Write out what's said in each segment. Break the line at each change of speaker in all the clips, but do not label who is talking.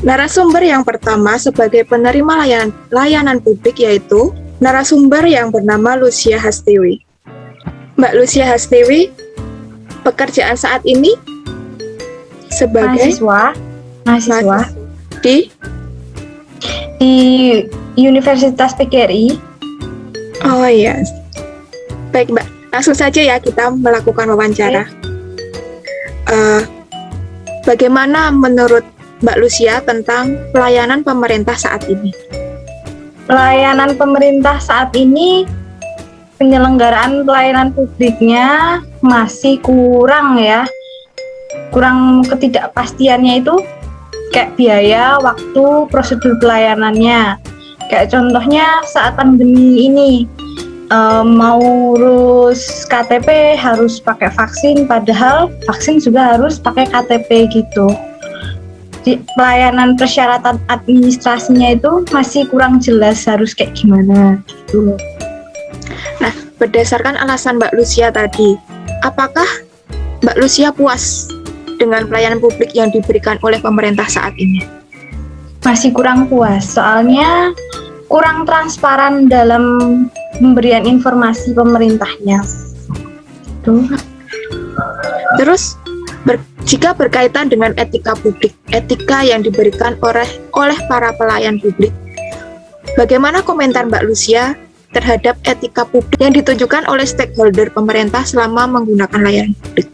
Narasumber yang pertama sebagai penerima layanan publik yaitu narasumber yang bernama Lucia Hastewi. Mbak Lucia Hastewi, pekerjaan saat ini sebagai
mahasiswa
di
Universitas PGRI.
Oh iya. Baik Mbak, langsung saja ya kita melakukan wawancara. Bagaimana menurut Mbak Lucia tentang pelayanan pemerintah saat ini?
Pelayanan pemerintah saat ini, penyelenggaraan pelayanan publiknya masih kurang ya. Kurang ketidakpastiannya itu kayak biaya, waktu, prosedur pelayanannya. Kayak contohnya saat pandemi ini, mau urus KTP harus pakai vaksin, padahal vaksin juga harus pakai KTP gitu. Pelayanan persyaratan administrasinya itu masih kurang jelas harus kayak gimana gitu.
Nah, berdasarkan alasan Mbak Lucia tadi, apakah Mbak Lucia puas dengan pelayanan publik yang diberikan oleh pemerintah saat ini?
Masih kurang puas, soalnya kurang transparan dalam pemberian informasi pemerintahnya. Tuh.
Terus jika berkaitan dengan etika publik, etika yang diberikan oleh para pelayan publik, bagaimana komentar Mbak Lucia terhadap etika publik yang ditunjukkan oleh stakeholder pemerintah selama menggunakan layanan publik?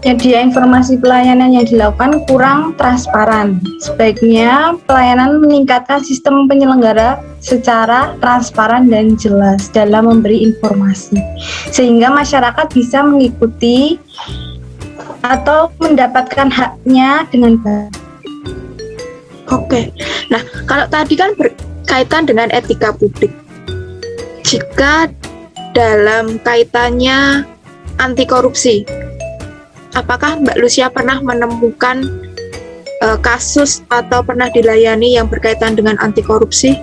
Jadi informasi pelayanan yang dilakukan kurang transparan. Sebaiknya pelayanan meningkatkan sistem penyelenggara secara transparan dan jelas dalam memberi informasi, sehingga masyarakat bisa mengikuti atau mendapatkan haknya dengan baik.
Oke, nah kalau tadi kan berkaitan dengan etika publik, jika dalam kaitannya anti korupsi, apakah Mbak Lucia pernah menemukan kasus atau pernah dilayani yang berkaitan dengan anti korupsi?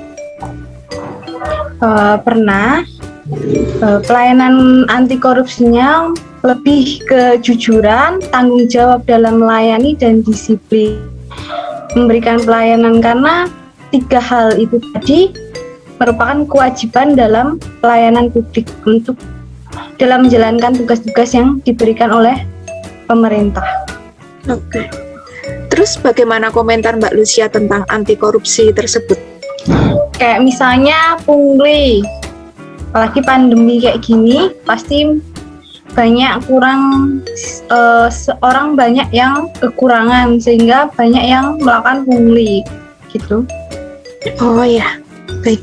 Pernah. Pelayanan anti korupsinya lebih kejujuran, tanggung jawab dalam melayani, dan disiplin memberikan pelayanan, karena 3 hal itu tadi merupakan kewajiban dalam pelayanan publik untuk dalam menjalankan tugas-tugas yang diberikan oleh pemerintah.
Oke. Terus bagaimana komentar Mbak Lucia tentang anti korupsi tersebut?
Kayak misalnya pungli, apalagi pandemi kayak gini, pasti banyak orang banyak yang kekurangan, sehingga banyak yang melakukan pungli gitu.
Oh ya, baik.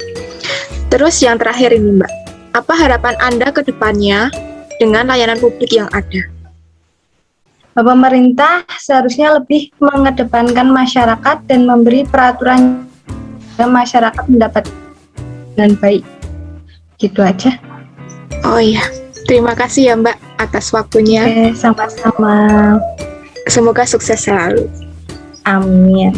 Terus yang terakhir ini Mbak, apa harapan Anda ke depannya dengan layanan publik yang ada?
Pemerintah seharusnya lebih mengedepankan masyarakat dan memberi peraturan agar masyarakat mendapat dengan baik. Gitu aja.
Oh iya, terima kasih ya Mbak atas waktunya.
Oke, sama-sama.
Semoga sukses selalu.
Amin.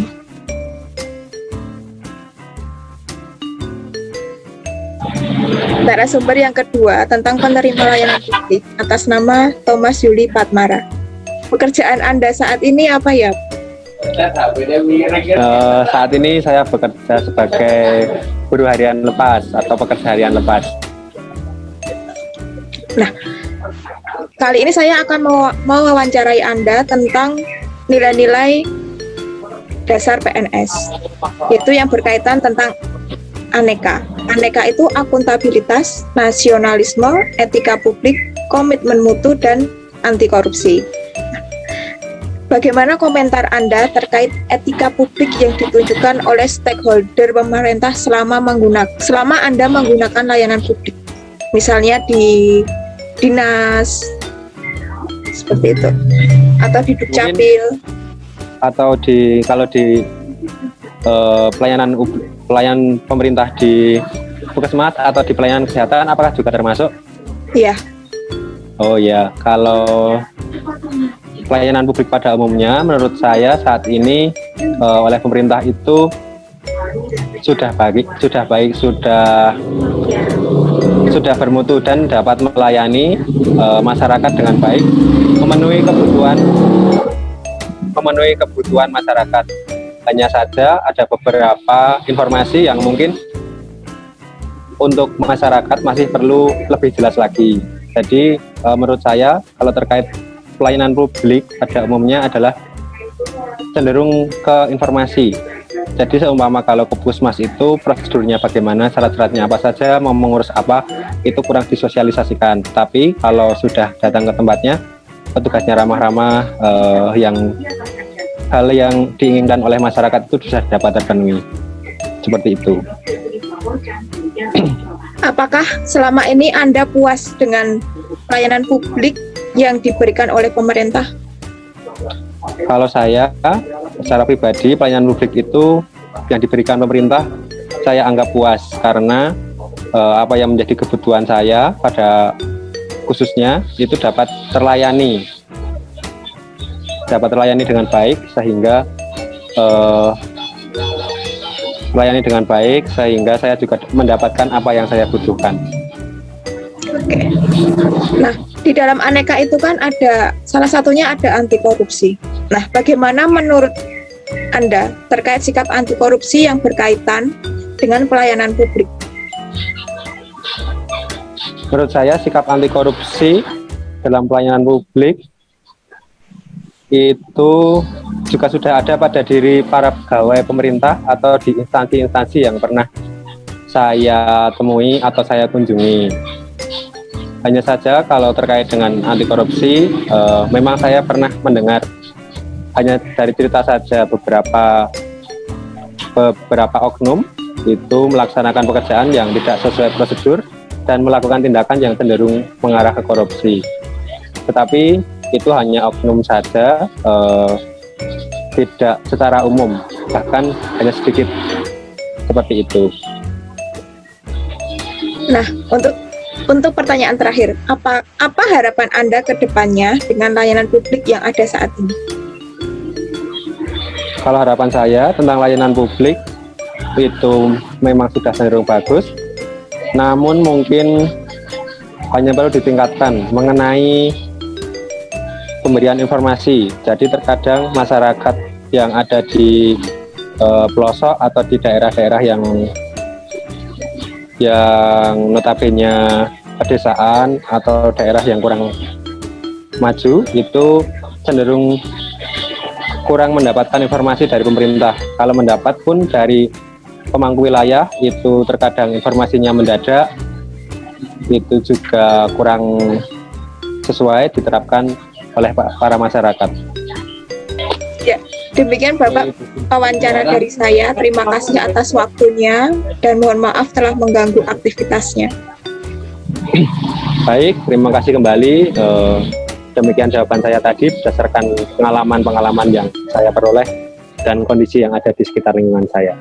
Narasumber yang kedua tentang penerima layanan publik atas nama Thomas Yuli Patmara. Pekerjaan Anda saat ini apa ya?
Saat ini saya bekerja sebagai buruh harian lepas atau pekerja harian lepas.
Nah, kali ini saya akan mewawancarai Anda tentang nilai-nilai dasar PNS, yaitu yang berkaitan tentang aneka. Aneka itu akuntabilitas, nasionalisme, etika publik, komitmen mutu, dan anti korupsi. Bagaimana komentar Anda terkait etika publik yang ditunjukkan oleh stakeholder pemerintah selama Anda menggunakan layanan publik? Misalnya di dinas, seperti itu, atau di Dukcapil,
atau kalau di pelayanan pemerintah di Puskesmas atau di pelayanan kesehatan, apakah juga termasuk?
Iya.
Oh ya, kalau pelayanan publik pada umumnya, menurut saya saat ini oleh pemerintah itu sudah bermutu dan dapat melayani masyarakat dengan baik, memenuhi kebutuhan masyarakat. Hanya saja ada beberapa informasi yang mungkin untuk masyarakat masih perlu lebih jelas lagi. Jadi menurut saya kalau terkait pelayanan publik pada umumnya adalah cenderung ke informasi. Jadi seumpama kalau ke puskesmas itu prosedurnya bagaimana, syarat-syaratnya apa saja, mau mengurus apa, itu kurang disosialisasikan. Tapi kalau sudah datang ke tempatnya, petugasnya ramah-ramah, hal yang diinginkan oleh masyarakat itu sudah dapat terpenuhi. Seperti itu.
Apakah selama ini Anda puas dengan pelayanan publik yang diberikan oleh pemerintah?
Kalau saya secara pribadi pelayanan publik itu yang diberikan pemerintah saya anggap puas karena apa yang menjadi kebutuhan saya pada khususnya itu dapat terlayani dengan baik sehingga saya juga mendapatkan apa yang saya butuhkan.
Oke. Nah, di dalam aneka itu kan ada salah satunya ada anti korupsi. Nah, bagaimana menurut Anda terkait sikap anti korupsi yang berkaitan dengan pelayanan publik?
Menurut saya sikap anti korupsi dalam pelayanan publik itu juga sudah ada pada diri para pegawai pemerintah atau di instansi-instansi yang pernah saya temui atau saya kunjungi. Hanya saja kalau terkait dengan anti korupsi, memang saya pernah mendengar hanya dari cerita saja beberapa oknum itu melaksanakan pekerjaan yang tidak sesuai prosedur dan melakukan tindakan yang cenderung mengarah ke korupsi. Tetapi itu hanya oknum saja, tidak secara umum, bahkan hanya sedikit seperti itu.
Nah, untuk pertanyaan terakhir, apa harapan Anda ke depannya dengan layanan publik yang ada saat ini?
Kalau harapan saya tentang layanan publik itu memang sudah cenderung bagus, namun mungkin hanya perlu ditingkatkan mengenai pemberian informasi. Jadi terkadang masyarakat yang ada di pelosok atau di daerah-daerah yang notabene pedesaan atau daerah yang kurang maju itu cenderung kurang mendapatkan informasi dari pemerintah. Kalau mendapat pun dari pemangku wilayah itu terkadang informasinya mendadak, itu juga kurang sesuai diterapkan oleh para masyarakat.
Ya, demikian Bapak wawancara dari saya. Terima kasih atas waktunya dan mohon maaf telah mengganggu aktivitasnya.
Baik, terima kasih kembali. Demikian jawaban saya tadi berdasarkan pengalaman-pengalaman yang saya peroleh dan kondisi yang ada di sekitar lingkungan saya.